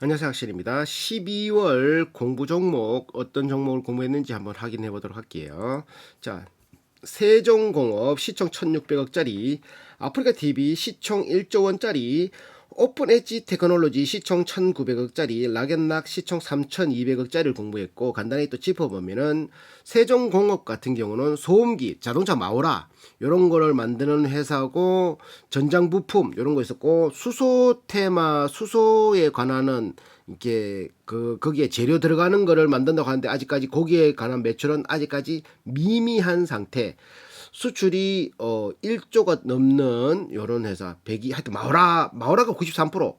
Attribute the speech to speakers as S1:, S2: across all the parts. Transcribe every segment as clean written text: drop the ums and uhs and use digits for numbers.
S1: 안녕하세요. 학실입니다. 12월 공부 종목 어떤 종목을 공부했는지 한번 확인해 보도록 할게요. 자, 세종공업 시총 1600억짜리, 아프리카TV 시총 1조 원짜리, 오픈엣지 테크놀로지 시총 1900억짜리, 락앤락 시총 3200억짜리를 공부했고, 간단히 또 짚어보면은 세종공업 같은 경우는 소음기, 자동차 마오라 이런 거를 만드는 회사고, 전장 부품 이런 거 있었고, 수소 테마, 수소에 관한은 이게 거기에 재료 들어가는 거를 만든다고 하는데, 아직까지 거기에 관한 매출은 아직까지 미미한 상태. 수출이 1조가 넘는 요런 회사. 하여튼 마오라가 93%.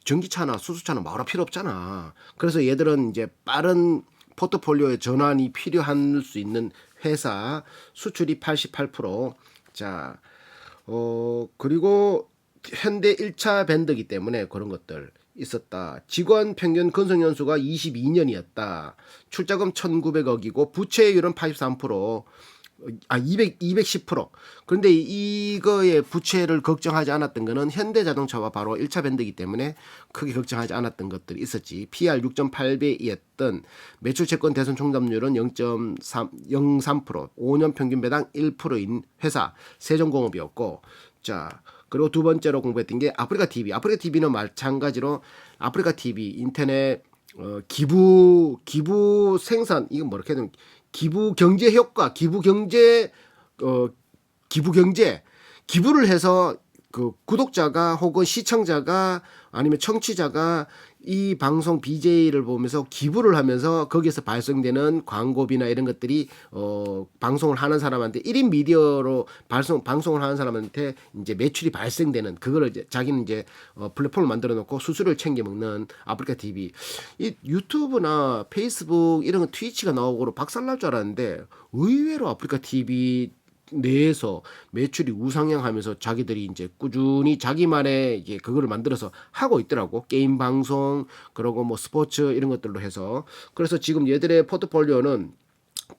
S1: 전기차나 수소차나 마오라 필요 없잖아. 그래서 얘들은 이제 빠른 포트폴리오의 전환이 필요할 수 있는 회사. 수출이 88%. 자, 그리고 현대 1차 밴드기 때문에 그런 것들 있었다. 직원 평균 근속 연수가 22년이었다. 출자금 1,900억이고 부채율은 83%. 210%. 그런데 이거의 부채를 걱정하지 않았던 거는 현대자동차와 바로 1차 밴드이기 때문에 크게 걱정하지 않았던 것들이 있었지. PR 6.8배이었던 매출 채권 대손 총담률은 0.03%, 5년 평균 배당 1%인 회사 세종공업이었고, 자, 그리고 두 번째로 공부했던 게 아프리카TV. 아프리카TV는 마찬가지로 아프리카TV 인터넷 기부 생산, 이건 뭐렇게 해야 되나, 기부 경제 효과, 기부 경제, 기부를 해서 그 구독자가 혹은 시청자가 아니면 청취자가 이 방송 BJ를 보면서 기부를 하면서 거기에서 발생되는 광고비나 이런 것들이 방송을 하는 사람한테 1인 미디어로 방송을 하는 사람한테 이제 매출이 발생되는 그거를 이제 자기는 이제 플랫폼을 만들어 놓고 수수료를 챙겨 먹는 아프리카TV. 이 유튜브나 페이스북 이런 거 트위치가 나오고 박살날 줄 알았는데 의외로 아프리카TV 내에서 매출이 우상향하면서 자기들이 이제 꾸준히 자기만의 이제 그거를 만들어서 하고 있더라고. 게임 방송, 그리고 뭐 스포츠 이런 것들로 해서. 그래서 지금 얘들의 포트폴리오는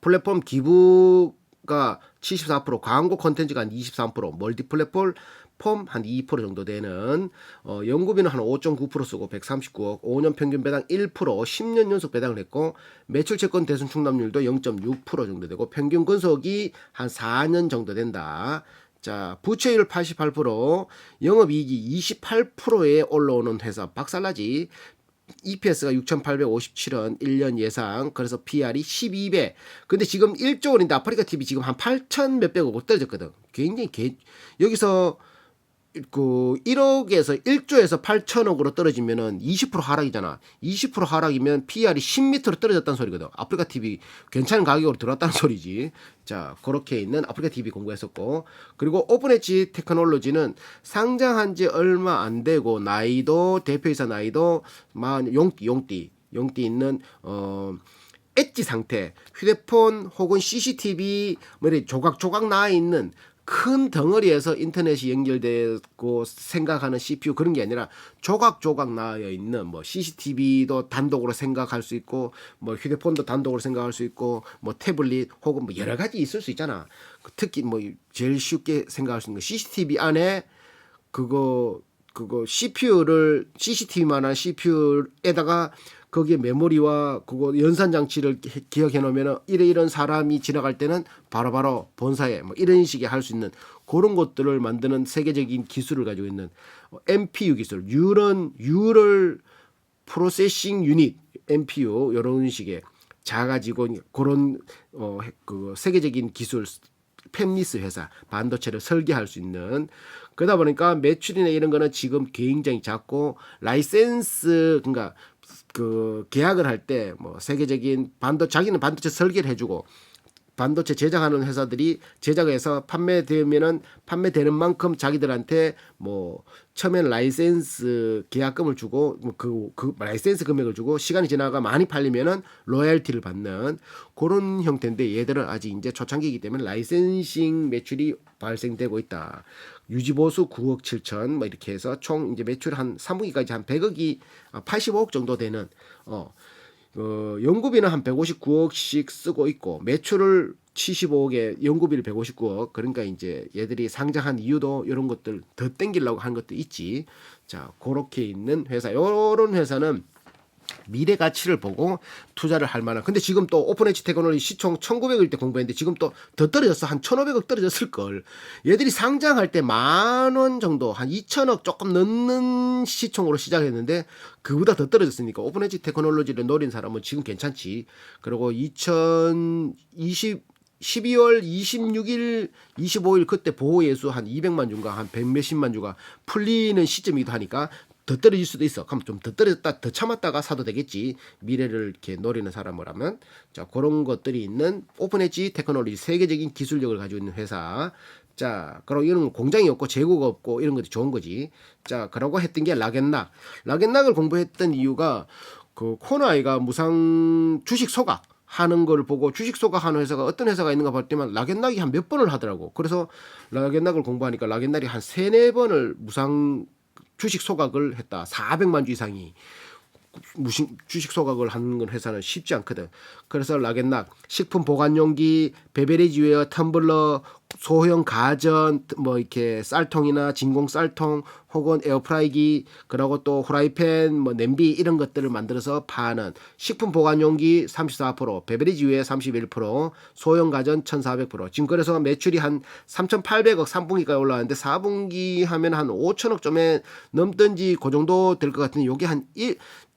S1: 플랫폼 기부가 74%, 광고 콘텐츠가 한 23%, 멀티 플랫폼 한 2% 정도 되는 연구비는 한 5.9% 쓰고 139억, 5년 평균 배당 1%, 10년 연속 배당을 했고 매출 채권 대손 충당률도 0.6% 정도 되고 평균 근속이 한 4년 정도 된다. 자, 부채율 88%, 영업이익이 28%에 올라오는 회사 박살나지. EPS가 6,857원 1년 예상. 그래서 PR이 12배. 근데 지금 1조 원인데 아프리카TV 지금 한 8천 몇백억 떨어졌거든. 굉장히 여기서 그 1억에서 1조에서 8천억으로 떨어지면은 20% 하락이잖아. 20% 하락이면 PR이 10m로 떨어졌다는 소리거든. 아프리카TV 괜찮은 가격으로 들어왔다는 소리지. 자, 그렇게 있는 아프리카TV 공부했었고, 그리고 오픈엣지 테크놀로지는 상장한 지 얼마 안 되고 나이도 대표이사 나이도 용띠 있는 엣지 상태, 휴대폰 혹은 CCTV 뭐 이렇게 조각조각 나와 있는 큰 덩어리에서 인터넷이 연결되고 생각하는 CPU 그런 게 아니라 조각조각 나와 있는 뭐 CCTV도 단독으로 생각할 수 있고 뭐 휴대폰도 단독으로 생각할 수 있고 뭐 태블릿 혹은 뭐 여러 가지 있을 수 있잖아. 특히 뭐 제일 쉽게 생각할 수 있는 거 CCTV 안에 그거 CPU를 CCTV만한 CPU에다가 거기에 메모리와 그거 연산 장치를 기억해 놓으면 이런 사람이 지나갈 때는 바로바로 본사에 뭐 이런 식의 할 수 있는 그런 것들을 만드는 세계적인 기술을 가지고 있는 MPU 기술, 뉴럴 프로세싱 유닛 MPU 이런 식의 작아지고 그런 그 세계적인 기술 팹리스 회사 반도체를 설계할 수 있는. 그러다 보니까 매출이나 이런 거는 지금 굉장히 작고 라이센스 그러니까 그 계약을 할 때 뭐 세계적인 자기는 반도체 설계를 해주고 반도체 제작하는 회사들이 제작해서 판매되는 만큼 자기들한테 뭐 처음엔 라이센스 계약금을 주고 그 라이센스 금액을 주고 시간이 지나가 많이 팔리면은 로열티를 받는 그런 형태인데 얘들은 아직 이제 초창기이기 때문에 라이센싱 매출이 발생되고 있다. 유지보수 9억 7천 뭐 이렇게 해서 총 이제 매출 한 3분기까지 한 100억이 85억 정도 되는 연구비는 한 159억씩 쓰고 있고 매출을 75억에 연구비를 159억. 그러니까 이제 얘들이 상장한 이유도 이런 것들 더 땡기려고 하는 것도 있지. 자, 그렇게 있는 회사. 요런 회사는 미래 가치를 보고 투자를 할 만한. 근데 지금 또 오픈엣지 테크놀로지 시총 1,900일 때 공부했는데 지금 또 더 떨어졌어. 한 1,500억 떨어졌을 걸. 얘들이 상장할 때 10,000원 정도, 한 2,000억 조금 넘는 시총으로 시작했는데 그보다 더 떨어졌으니까 오픈엣지 테크놀로지를 노린 사람은 지금 괜찮지. 그리고 2020 12월 26일, 25일 그때 보호예수 한 200만 주가 한 100몇십만 주가 풀리는 시점이기도 하니까 더 떨어질 수도 있어. 그럼 좀 더 떨어졌다, 더 참았다가 사도 되겠지. 미래를 이렇게 노리는 사람이라면. 자, 그런 것들이 있는 오픈엣지 테크놀로지, 세계적인 기술력을 가지고 있는 회사. 자, 그리고 이런 공장이 없고 재고가 없고 이런 것도 좋은 거지. 자, 그러고 했던 게 락앤락. 락앤락을 공부했던 이유가 그 코너아이가 무상 주식 소각 하는 걸 보고 주식 소각하는 회사가 어떤 회사가 있는가 볼 때만 락앤락이 한 몇 번을 하더라고. 그래서 락앤락을 공부하니까 락앤락이 한 3-4번을 무상 주식 소각을 했다. 400만 주 이상이 무슨 주식 소각을 하는 회사는 쉽지 않거든. 그래서 락앤락 식품 보관용기, 베베리지웨어, 텀블러, 소형 가전, 뭐 이렇게 쌀통이나 진공 쌀통 혹은 에어프라이기, 그리고 또 후라이팬, 뭐 냄비 이런 것들을 만들어서 파는 식품 보관용기 34%, 베베리지웨어 31%, 소형 가전 1,400%. 지금 그래서 매출이 한 3,800억 3분기까지 올라왔는데 4분기 하면 한 5천억 좀에 넘든지 그 정도 될 것 같은데 요게 한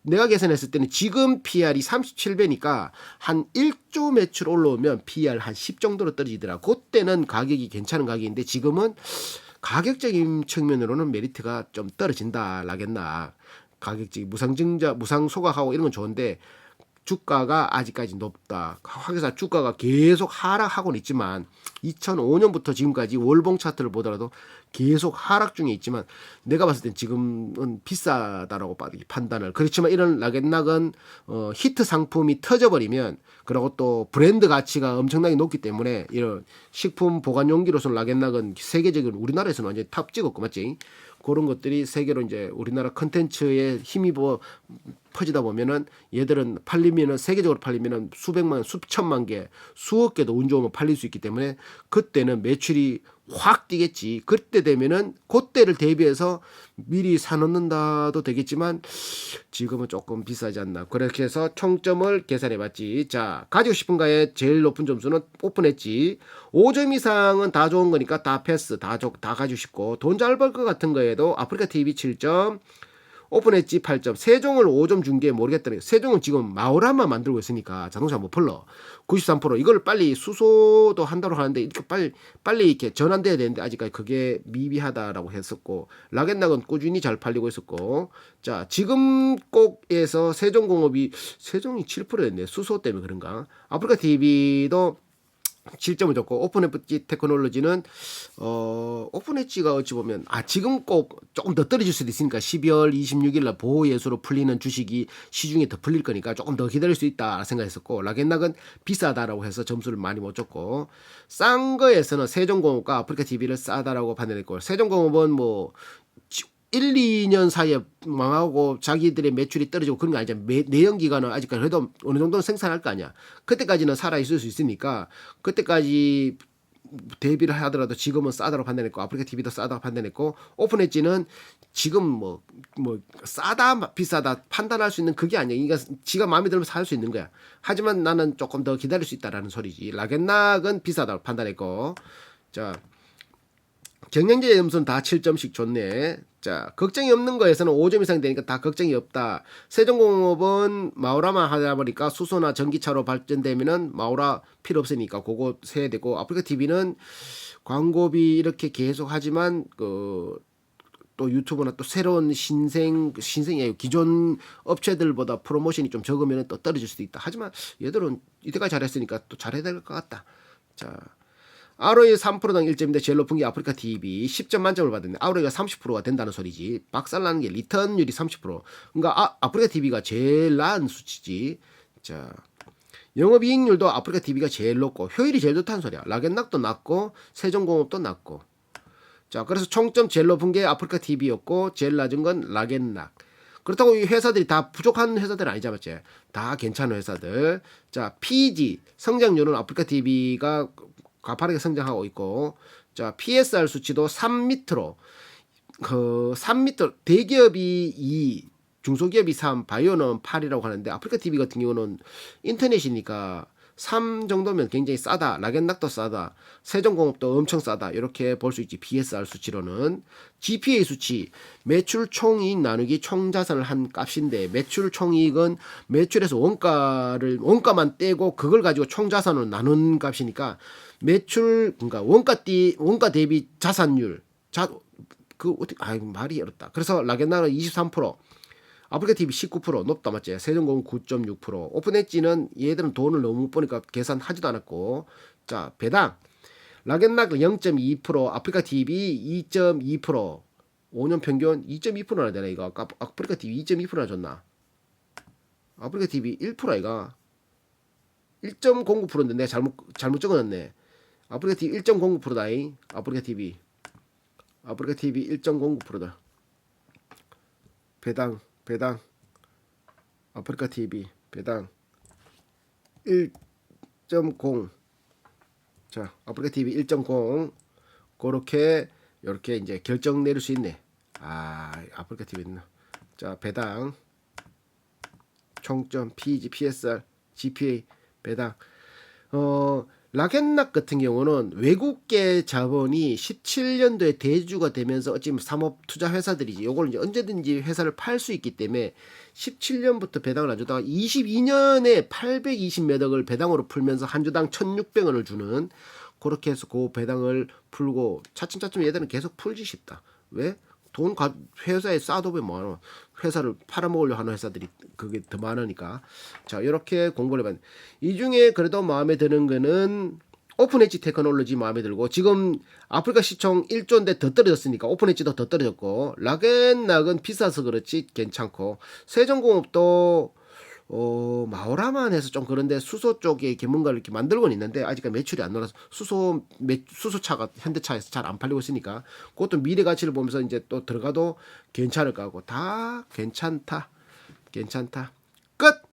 S1: 내가 계산했을 때는 지금 PR이 37배니까 한 1조 매출 올라오면 PR 한 10 정도로 떨어지더라. 그때는 가격이 괜찮은 가격인데 지금은 가격적인 측면으로는 메리트가 좀 떨어진다. 라겠나. 가격적인 무상증자, 무상 소각하고 이런 건 좋은데 주가가 아직까지 높다. 회사 주가가 계속 하락하고는 있지만 2005년부터 지금까지 월봉 차트를 보더라도 계속 하락 중에 있지만 내가 봤을 땐 지금은 비싸다라고 판단을. 그렇지만 이런 락앤락은 히트 상품이 터져버리면 그리고 또 브랜드 가치가 엄청나게 높기 때문에 이런 식품 보관용기로서 락앤락은 세계적인 우리나라에서는 완전히 탑 찍었고 맞지? 그런 것들이 세계로 이제 우리나라 컨텐츠에 힘입어 퍼지다 보면은 얘들은 팔리면은 세계적으로 팔리면은 수백만, 수천만 개, 수억 개도 운 좋으면 팔릴 수 있기 때문에 그때는 매출이 확 뛰겠지. 그때 되면은 그때를 대비해서 미리 사놓는다도 되겠지만 지금은 조금 비싸지 않나. 그렇게 해서 총점을 계산해봤지. 자, 가지고 싶은가에 제일 높은 점수는 오픈엣지. 5점 이상은 다 좋은 거니까 다 패스, 다 가지고 싶고 돈 잘 벌 것 같은 거에도 아프리카 TV 7점, 오픈엣지 8점, 세종을 5점 준 게 모르겠더니 세종은 지금 마오라만 만들고 있으니까 자동차 못 팔러 93%. 이걸 빨리 수소도 한다고 하는데 이렇게 빨리 이렇게 전환돼야 되는데 아직까지 그게 미비하다라고 했었고 락앤락은 꾸준히 잘 팔리고 있었고. 자, 지금 꼭에서 세종공업이 세종이 7%였네. 수소 때문에 그런가. 아프리카 TV도 7점을 줬고 오픈엣지 테크놀로지는 오픈엣지가 어찌 보면 지금 꼭 조금 더 떨어질 수도 있으니까 12월 26일 날 보호 예수로 풀리는 주식이 시중에 더 풀릴 거니까 조금 더 기다릴 수 있다 생각했었고 락앤락은 비싸다라고 해서 점수를 많이 못 줬고 싼 거에서는 세종공업과 아프리카 TV를 싸다라고 판단했고 세종공업은 뭐 1, 2년 사이에 망하고 자기들의 매출이 떨어지고 그런 게 아니잖아. 내연 기간은 아직까지 그래도 어느 정도는 생산할 거 아니야. 그때까지는 살아 있을 수 있으니까 그때까지 대비를 하더라도 지금은 싸다고 판단했고 아프리카 TV도 싸다고 판단했고 오픈엣지는 지금 뭐 싸다 비싸다 판단할 수 있는 그게 아니야. 그러니까 지가 마음에 들면 살 수 있는 거야. 하지만 나는 조금 더 기다릴 수 있다라는 소리지. 락앤락은 비싸다고 판단했고. 자, 경영지의 점수는 다 7점씩 줬네. 자, 걱정이 없는 거에서는 5점 이상 되니까 다 걱정이 없다. 세종공업은 마오라만 하다 보니까 수소나 전기차로 발전되면은 마오라 필요 없으니까 그거 세야 되고 아프리카 TV는 광고비 이렇게 계속 하지만 또 유튜브나 또 새로운 신생이에요. 기존 업체들보다 프로모션이 좀 적으면 또 떨어질 수도 있다. 하지만 얘들은 이때까지 잘했으니까 또 잘해야 될 것 같다. 자, ROE 3%당 1점인데 제일 높은 게 아프리카 TV 10점 만점을 받았네. ROE가 30%가 된다는 소리지. 박살나는 게 리턴율이 30%. 그러니까 아프리카 TV가 제일 나은 수치지. 자, 영업이익률도 아프리카 TV가 제일 높고 효율이 제일 좋다는 소리야. 락앤락도 낮고 세종공업도 낮고. 자, 그래서 총점 제일 높은 게 아프리카 TV였고 제일 낮은 건 락앤락. 그렇다고 이 회사들이 다 부족한 회사들은 아니죠, 맞지? 다 괜찮은 회사들. 자, PEG 성장률은 아프리카 TV가 가파르게 성장하고 있고, 자, PSR 수치도 3 밑으로, 3 밑으로 대기업이 2, 중소기업이 3, 바이오는 8이라고 하는데 아프리카 TV 같은 경우는 인터넷이니까 3 정도면 굉장히 싸다. 락앤락도 싸다. 세종공업도 엄청 싸다. 이렇게 볼 수 있지. BSR 수치로는. GPA 수치, 매출 총이익 나누기 총자산을 한 값인데, 매출 총이익은 매출에서 원가만 떼고 그걸 가지고 총자산으로 나눈 값이니까, 매출, 그러니까 원가 대비 자산율, 말이 어렵다. 그래서 락앤락은 23%, 아프리카 TV 19% 높다, 맞지? 세종공업 9.6%. 오픈엣지는 얘들은 돈을 너무 못 버니까 계산하지도 않았고. 자, 배당 락앤락 0.2%, 아프리카 TV 2.2%. 5년 평균 2.2%나 되나 이거? 아까 아프리카 TV 2.2%나 줬나? 아프리카 TV 1% 아이가? 1.09%인데 내가 잘못 적어놨네. 아프리카 TV 1.09%다잉. 아프리카 TV 1.09%다. 배당 아프리카 TV 배당 1.0. 자, 아프리카 TV 1.0 그렇게 이렇게 이제 결정 내릴 수 있네. 아프리카 TV는 자, 배당 총점 PEG, PSR, GPA 배당. 락앤락 같은 경우는 외국계 자본이 17년도에 대주가 되면서 어찌 보면 산업 투자 회사들이지. 요걸 이제 언제든지 회사를 팔 수 있기 때문에 17년부터 배당을 안 주다가 22년에 820몇 억을 배당으로 풀면서 한 주당 1,600원을 주는, 그렇게 해서 그 배당을 풀고 차츰차츰 얘들은 계속 풀지 싶다. 왜? 회사에 쌓아두면 뭐하노? 회사를 팔아먹으려 하는 회사들이 그게 더 많으니까. 자, 이렇게 공부를 해봤는데, 이 중에 그래도 마음에 드는 거는 오픈엣지 테크놀로지 마음에 들고, 지금 아프리카 시총 1조인데 더 떨어졌으니까 오픈엣지도 더 떨어졌고, 락앤락은 비싸서 그렇지 괜찮고, 세종공업도 마오라만 해서 좀 그런데 수소 쪽에 뭔가를 이렇게 만들고는 있는데 아직까지 매출이 안 나와서 수소차가 현대차에서 잘 안 팔리고 있으니까 그것도 미래 가치를 보면서 이제 또 들어가도 괜찮을 거고, 다 괜찮다. 끝.